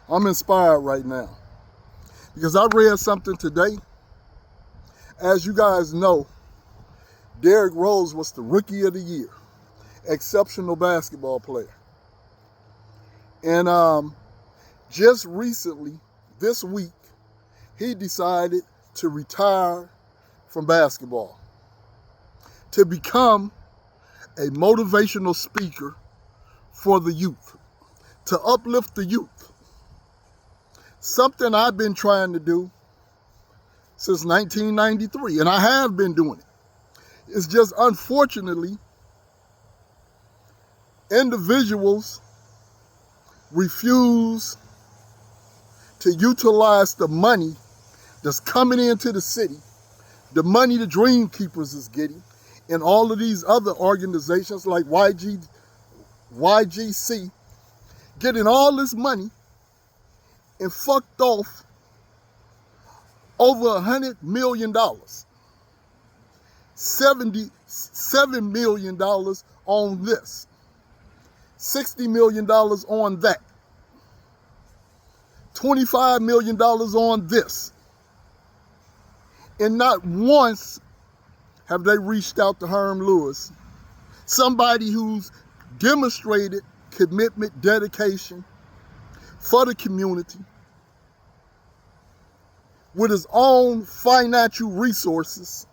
I'm inspired right now because I read something today. As you guys know, Derrick Rose was the Rookie of the Year, exceptional basketball player. And just recently, this week, he decided to retire from basketball to become a motivational speaker for the youth, to uplift the youth. Something I've been trying to do since 1993, and I have been doing it. It's just unfortunately, individuals refuse to utilize the money that's coming into the city, the money the Dream Keepers is getting, and all of these other organizations like YGC, getting all this money and fucked off over $100 million. $77 million on this. $60 million on that. $25 million on this. And not once have they reached out to Herm Lewis, somebody who's demonstrated commitment, dedication for the community with his own financial resources.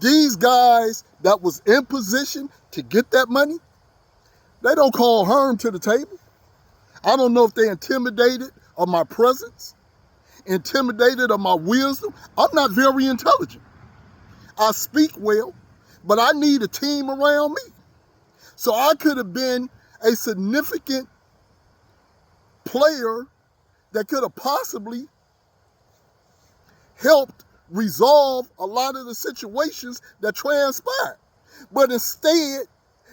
These guys that was in position to get that money, they don't call Herm to the table. I don't know if they intimidated of my presence, intimidated of my wisdom. I'm not very intelligent. I speak well, but I need a team around me. So I could have been a significant player that could have possibly helped resolve a lot of the situations that transpired. But instead,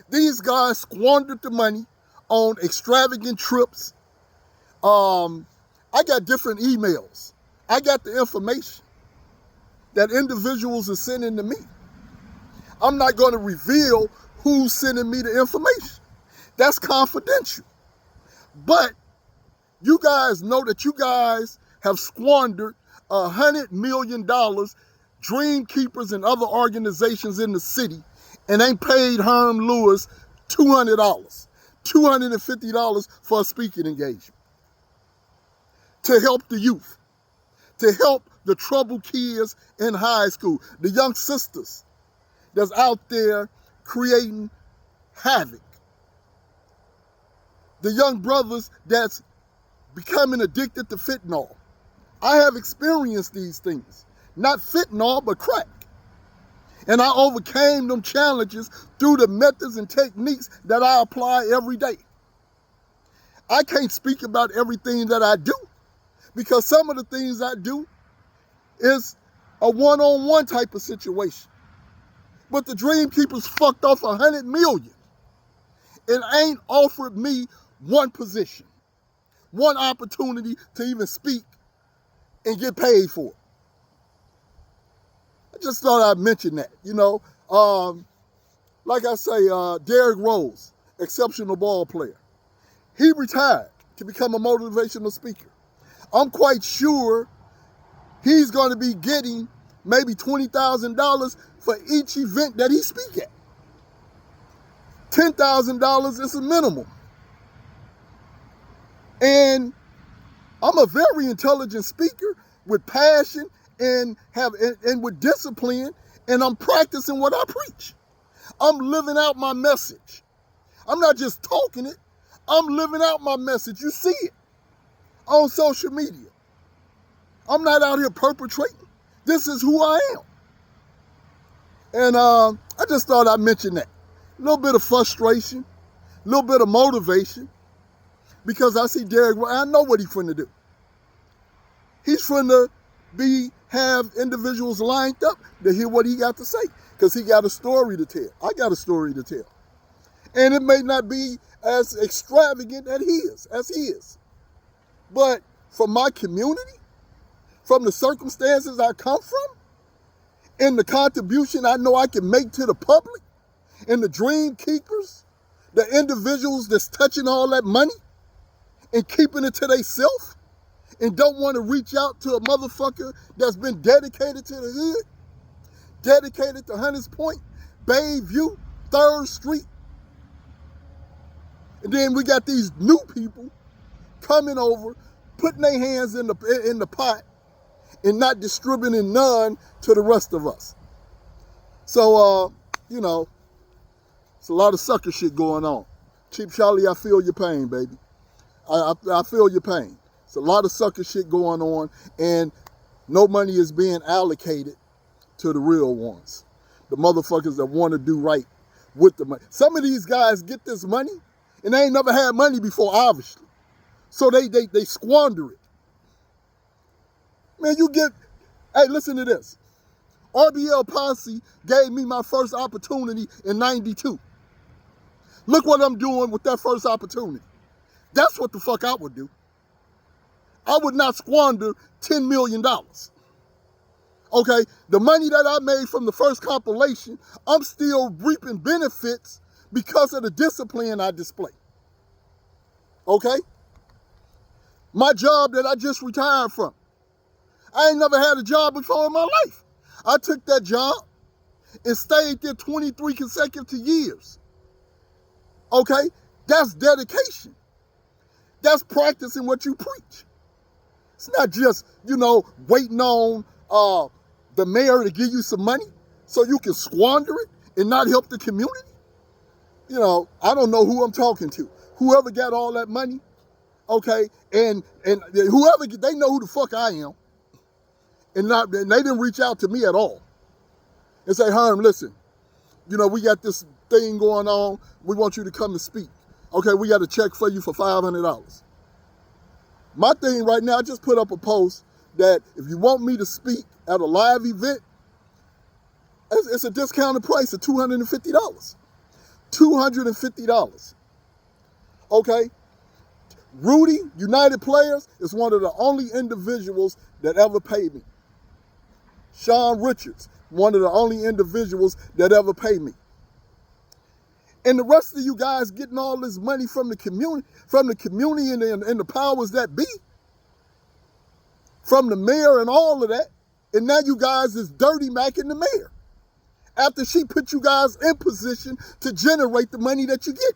these guys squandered the money on extravagant trips. I got different emails. I got the information that individuals are sending to me. I'm not going to reveal who's sending me the information. That's confidential. But you guys know that you guys have squandered $100 million, Dream Keepers and other organizations in the city, and ain't paid Herm Lewis $200, $250 for a speaking engagement to help the youth, to help the troubled kids in high school, the young sisters that's out there creating havoc, the young brothers that's becoming addicted to fentanyl. I have experienced these things, not fentanyl, but crack. And I overcame them challenges through the methods and techniques that I apply every day. I can't speak about everything that I do because some of the things I do is a one-on-one type of situation. But the Dream Keepers fucked off $100 million and ain't offered me one position, one opportunity to even speak and get paid for it. I just thought I'd mention that, like I say, Derrick Rose, exceptional ball player. He retired to become a motivational speaker. I'm quite sure he's going to be getting maybe $20,000 for each event that he speaks at. $10,000 is a minimum. And I'm a very intelligent speaker with passion and with discipline, and I'm practicing what I preach. I'm living out my message. I'm not just talking it, I'm living out my message. You see it on social media. I'm not out here perpetrating. This is who I am. And I just thought I'd mention that. A little bit of frustration, a little bit of motivation, because I see Derrick, I know what he's finna do. He's finna have individuals lined up to hear what he got to say, because he got a story to tell. I got a story to tell. And it may not be as extravagant as he is. But from my community, from the circumstances I come from, and the contribution I know I can make to the public, and the Dream Keepers, the individuals that's touching all that money, and keeping it to themselves and don't want to reach out to a motherfucker that's been dedicated to the hood, dedicated to Hunters Point, Bayview, 3rd Street. And then we got these new people coming over, putting their hands in the pot and not distributing none to the rest of us. So, you know, it's a lot of sucker shit going on. Cheap Charlie, I feel your pain, baby. I feel your pain. It's a lot of sucker shit going on, and no money is being allocated to the real ones. The motherfuckers that want to do right with the money. Some of these guys get this money, and they ain't never had money before, obviously. So they squander it. Man, hey, listen to this. RBL Posse gave me my first opportunity in 92. Look what I'm doing with that first opportunity. That's what the fuck I would do. I would not squander $10 million. Okay, the money that I made from the first compilation, I'm still reaping benefits because of the discipline I display. Okay? My job that I just retired from. I ain't never had a job before in my life. I took that job and stayed there 23 consecutive years. Okay? That's dedication. That's practicing what you preach. It's not just, waiting on the mayor to give you some money so you can squander it and not help the community. I don't know who I'm talking to. Whoever got all that money, okay, and whoever, they know who the fuck I am. And they didn't reach out to me at all and say, Herm, listen, we got this thing going on. We want you to come and speak. Okay, we got a check for you for $500. My thing right now, I just put up a post that if you want me to speak at a live event, it's a discounted price of $250. $250. Okay? Rudy, United Players, is one of the only individuals that ever paid me. Sean Richards, one of the only individuals that ever paid me. And the rest of you guys getting all this money from the community and the powers that be, from the mayor and all of that, and now you guys is dirty macking the mayor after she put you guys in position to generate the money that you get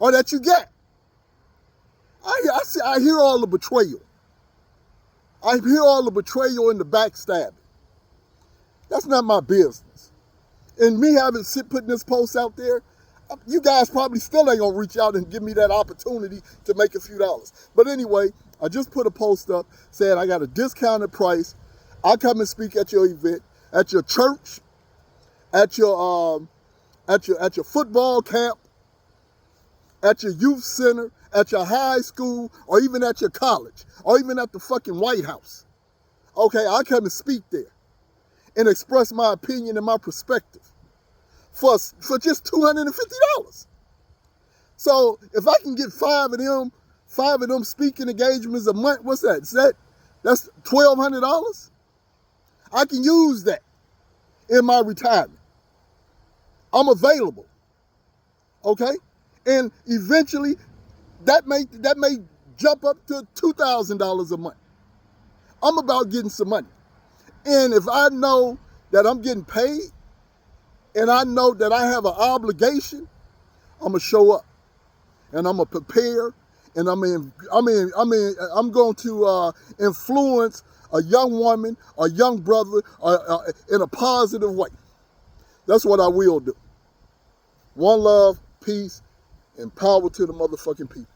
or that you get. I hear all the betrayal. I hear all the betrayal and the backstabbing. That's not my business. And me putting this post out there, you guys probably still ain't gonna reach out and give me that opportunity to make a few dollars. But anyway, I just put a post up saying I got a discounted price. I'll come and speak at your event, at your church, at your football camp, at your youth center, at your high school, or even at your college, or even at the fucking White House. Okay, I'll come and speak there and express my opinion and my perspective for just $250. So if I can get five of them speaking engagements a month, what's that? That's $1,200? I can use that in my retirement. I'm available. Okay? And eventually that may jump up to $2,000 a month. I'm about getting some money. And if I know that I'm getting paid and I know that I have an obligation, I'm going to show up and I'm going to prepare and I'm going to influence a young woman, a young brother in a positive way. That's what I will do. One love, peace, and power to the motherfucking people.